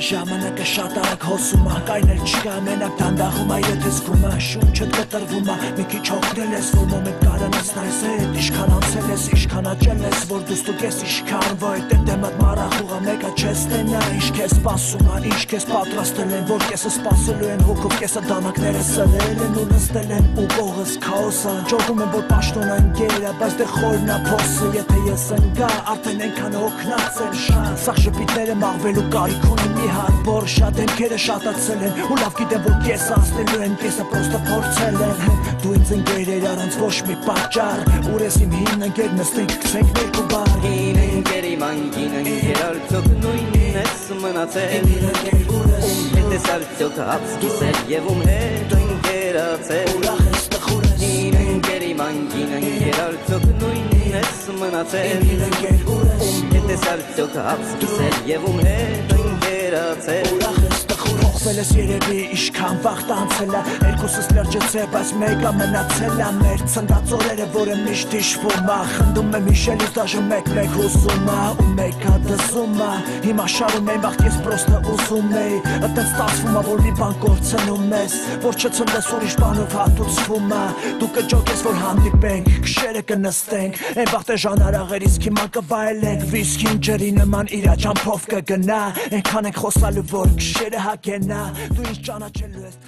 Ժամանակը շատ արագ հոսում է, կայնել չկա, մենակ դանդաղում է, եթե զգում է, շունչդ կտրվում է, մի քիչ հոգնել ես, որ մոմենտ կարանաս նայես հետ, իշքան անցել ես, իշքան աճել ես, որ դու ստուգես իշքան, որ այդ դեմդ մարախուղը մեկը չես տենա, ինչ քեզ սպասում է, ինչ քեզ պատրաստել են, որ կեսը սպասելու են, հոգով կեսը դանակները սրել են ու նստել են ու կողս քաոսը, ջողում են, որ պաշտոն ընկերը, բայց դե խորն է փոսը, եթե ես ընկա, արդեն այնքան հոգնած եմ շատ, սաղ ժպիտները մաղվելու կարիք ունի մի հատ բոր, շատ դեմքերը շատացել են, ու լավ գիտեմ, որ կեսը ասնելու են, կեսը պրոստը փորձել են, դու ինձ ընկերեր առանց ոչ մի պատճառ, ուր ես իմ հին ընկեր, նստենք գցենք ներքու բար, հին ընկերի մանկին ընկեր արդյոք նույնն ես մնացել, հետ ես արդյոք հաց կիսել և ում հետ ընկերացել, ուրախ ես տխուր ես, հին ընկերի մանկին ընկեր արդյոք նույնն ես մնացել, հետ ես արդյոք հաց կիսել և ում հետ ընկերացել, ուրախ ես տխուր փոխվել ես երևի իշքան վաղտ անցել է, երկուսս լրջեցե, բայց մեկը մնացել է, մեր ցնդած օրերը, որը միշտ հիշվում է, խնդում եմ հիշելուց դաժե մեկ-մեկ հուզում է, ու մեկը դզում է, հիմա շարում եմ, վաղ ես պրոստը ուզում էի, այդպես ստացվում է, որ մի բան կորցնում ես, որ չցնդես ուրիշ բանով հատուցվում է, դու կջոգես, որ հանդիպենք, քշերը կնստենք, այն վաղտե ժանարաղերից հիմա կվայելենք, վիսկին ջրի նման իրա ճամփով կգնա, այնքան ենք խոսալու, որ քշերը հագենա, դու ինձ ճանաչելու ես